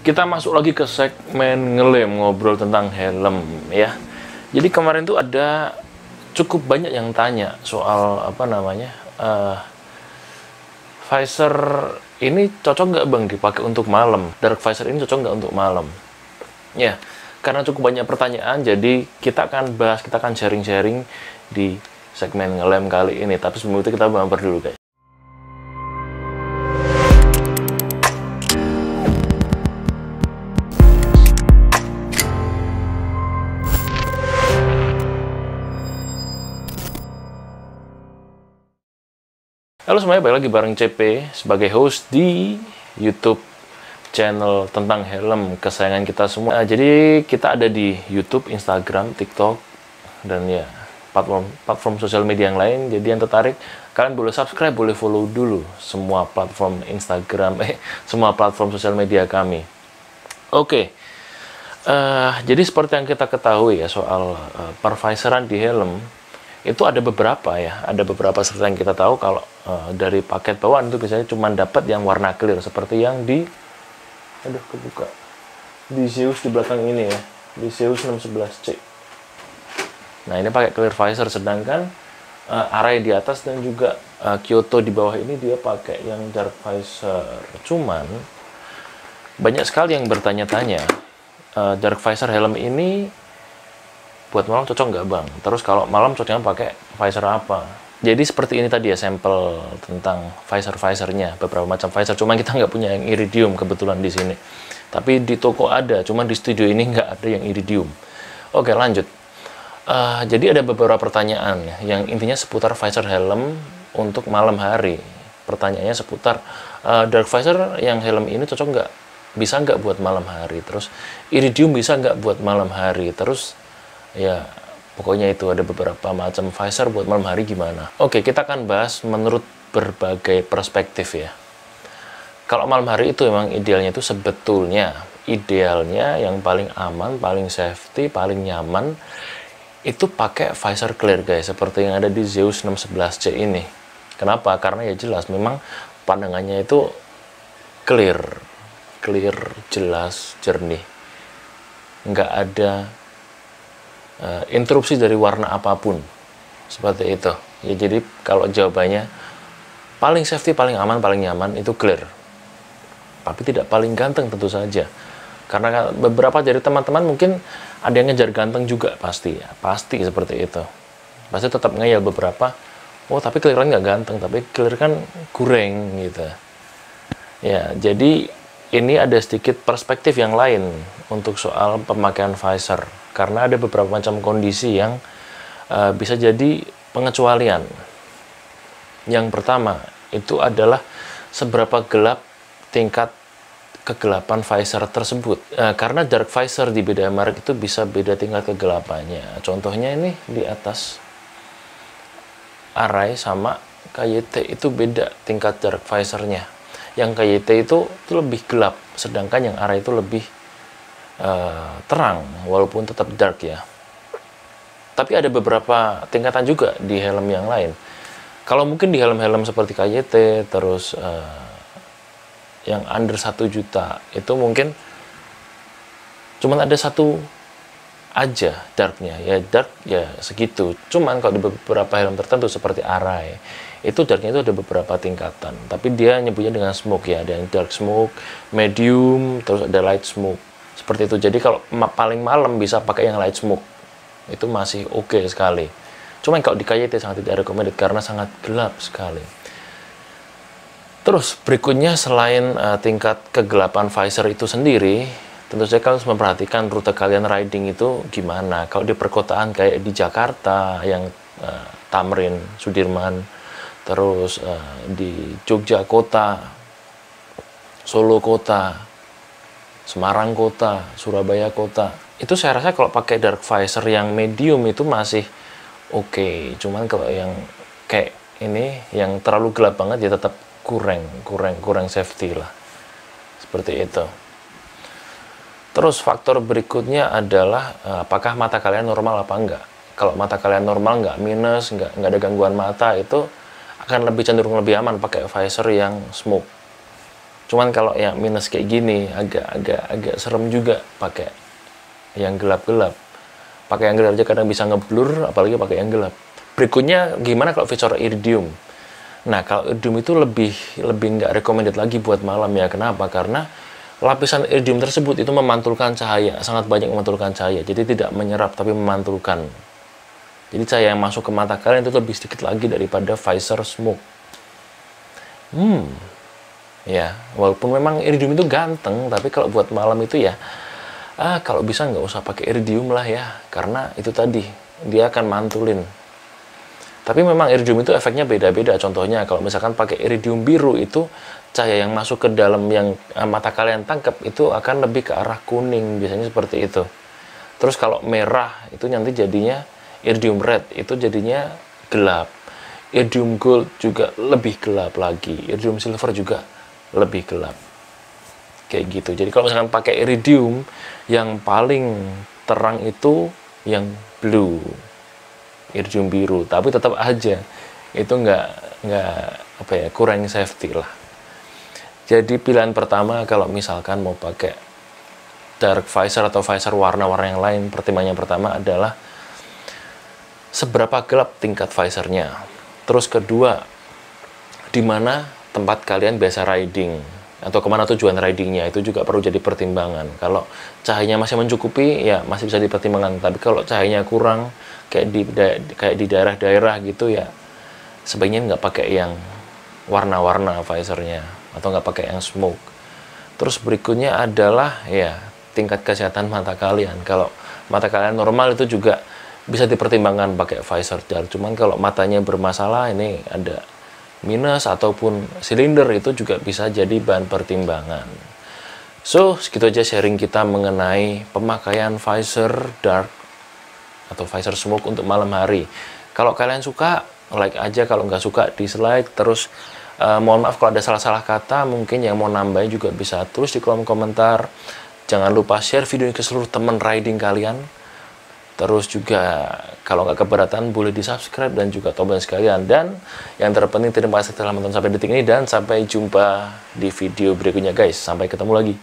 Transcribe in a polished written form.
Kita masuk lagi ke segmen ngelem, ngobrol tentang helm ya. Jadi kemarin tuh ada cukup banyak yang tanya soal visor ini cocok nggak bang dipakai untuk malam? Dark visor ini cocok nggak untuk malam? Ya, karena cukup banyak pertanyaan, jadi kita akan sharing-sharing di segmen ngelem kali ini. Tapi sebelum itu kita mampir dulu guys. Halo semuanya, balik lagi bareng CP sebagai host di YouTube channel tentang helm kesayangan kita semua. Jadi kita ada di YouTube, Instagram, TikTok, dan ya platform sosial media yang lain. Jadi yang tertarik, kalian boleh subscribe, boleh follow dulu semua platform Instagram, semua platform sosial media kami. Oke. Jadi seperti yang kita ketahui ya soal pervisoran di helm, itu ada beberapa serta yang kita tahu kalau dari paket bawaan itu biasanya cuma dapat yang warna clear seperti yang di Zeus di belakang ini ya, di Zeus 611C. Nah ini pakai clear visor, sedangkan Arai di atas dan juga Kyoto di bawah ini dia pakai yang dark visor. Cuman banyak sekali yang bertanya-tanya, dark visor helm ini buat malam cocok nggak bang? Terus kalau malam cocoknya pakai visor apa? Jadi seperti ini tadi ya sampel tentang visor-visornya, beberapa macam visor. Cuma kita nggak punya yang iridium kebetulan di sini. Tapi di toko ada, cuma di studio ini nggak ada yang iridium. Oke lanjut. Jadi ada beberapa pertanyaan yang intinya seputar visor helm untuk malam hari. Pertanyaannya seputar dark visor yang helm ini cocok nggak? Bisa nggak buat malam hari? Terus iridium bisa nggak buat malam hari? Terus ya pokoknya itu ada beberapa macam visor buat malam hari gimana. Oke, kita akan bahas menurut berbagai perspektif ya. Kalau malam hari itu memang idealnya itu idealnya yang paling aman, paling safety, paling nyaman itu pakai visor clear guys, seperti yang ada di Zeus 611C ini. Kenapa? Karena ya jelas memang pandangannya itu clear, jelas, jernih, nggak ada interupsi dari warna apapun seperti itu ya. Jadi kalau jawabannya paling safety, paling aman, paling nyaman itu clear, tapi tidak paling ganteng tentu saja, karena beberapa dari teman-teman mungkin ada yang ngejar ganteng juga, pasti seperti itu, pasti tetap ngeyel beberapa, oh tapi clear kan nggak ganteng, tapi clear kan kurang gitu ya. Jadi ini ada sedikit perspektif yang lain untuk soal pemakaian visor, karena ada beberapa macam kondisi yang bisa jadi pengecualian. Yang pertama itu adalah seberapa gelap tingkat kegelapan visor tersebut. Karena dark visor di beda merek itu bisa beda tingkat kegelapannya. Contohnya ini di atas Arai sama KYT itu beda tingkat dark visornya. Yang KYT itu lebih gelap, sedangkan yang Arai itu lebih terang, walaupun tetap dark ya. Tapi ada beberapa tingkatan juga di helm yang lain. Kalau mungkin di helm-helm seperti KYT, terus yang under 1 juta itu mungkin cuman ada satu aja darknya, ya dark ya segitu. Cuman kalau di beberapa helm tertentu seperti Arai itu darknya itu ada beberapa tingkatan, tapi dia nyebutnya dengan smoke ya, ada yang dark smoke, medium, terus ada light smoke seperti itu. Jadi kalau paling malam bisa pakai yang light smoke, itu masih oke sekali. Cuman kalau di KYT sangat tidak recommended karena sangat gelap sekali. Terus berikutnya selain tingkat kegelapan visor itu sendiri, tentu saja kalian harus memperhatikan rute kalian riding itu gimana. Kalau di perkotaan kayak di Jakarta yang Tamrin, Sudirman, terus di Jogja kota, Solo kota, Semarang kota, Surabaya kota, itu saya rasa kalau pakai dark visor yang medium itu masih oke. Cuman kalau yang kayak ini yang terlalu gelap banget ya tetap kurang safety lah, seperti itu. Terus faktor berikutnya adalah apakah mata kalian normal apa enggak. Kalau mata kalian normal, nggak minus, nggak ada gangguan mata, itu akan lebih cenderung lebih aman pakai visor yang smoke. Cuman kalau yang minus kayak gini agak serem juga pakai yang gelap-gelap. Pakai yang gelap aja kadang bisa ngeblur, apalagi pakai yang gelap. Berikutnya gimana kalau fitur iridium? Nah, kalau iridium itu lebih nggak recommended lagi buat malam ya. Kenapa? Karena lapisan iridium tersebut itu memantulkan cahaya, sangat banyak memantulkan cahaya. Jadi tidak menyerap tapi memantulkan. Jadi cahaya yang masuk ke mata kalian itu lebih sedikit lagi daripada visor smoke. Ya, walaupun memang iridium itu ganteng, tapi kalau buat malam itu ya, kalau bisa nggak usah pakai iridium lah ya, karena itu tadi dia akan mantulin. Tapi memang iridium itu efeknya beda-beda. Contohnya kalau misalkan pakai iridium biru itu cahaya yang masuk ke dalam yang mata kalian tangkap itu akan lebih ke arah kuning, biasanya seperti itu. Terus kalau merah itu nanti jadinya iridium red, itu jadinya gelap. Iridium gold juga lebih gelap lagi. Iridium silver juga lebih gelap. Kayak gitu. Jadi kalau misalkan pakai iridium, yang paling terang itu yang blue, iridium biru. Tapi tetap aja itu nggak apa ya, kurang safety lah. Jadi pilihan pertama kalau misalkan mau pakai dark visor atau visor warna-warna yang lain, pertimbangannya pertama adalah seberapa gelap tingkat visornya. Terus kedua, di mana tempat kalian biasa riding atau kemana tujuan ridingnya, itu juga perlu jadi pertimbangan. Kalau cahayanya masih mencukupi ya masih bisa dipertimbangkan, tapi kalau cahayanya kurang kayak di daerah-daerah gitu ya sebaiknya nggak pakai yang warna-warna visornya atau nggak pakai yang smoke. Terus berikutnya adalah ya tingkat kesehatan mata kalian. Kalau mata kalian normal itu juga bisa dipertimbangkan pakai visor dark. Cuman kalau matanya bermasalah, ini ada minus ataupun silinder, itu juga bisa jadi bahan pertimbangan. So, segitu aja sharing kita mengenai pemakaian visor dark atau visor smoke untuk malam hari. Kalau kalian suka, like aja. Kalau nggak suka, dislike. Terus mohon maaf kalau ada salah-salah kata, mungkin yang mau nambahin juga bisa tulis di kolom komentar. Jangan lupa share video ini ke seluruh teman riding kalian. Terus juga kalau nggak keberatan boleh di subscribe dan juga tombol sekalian. Dan yang terpenting terima kasih telah menonton sampai detik ini, dan sampai jumpa di video berikutnya guys. Sampai ketemu lagi.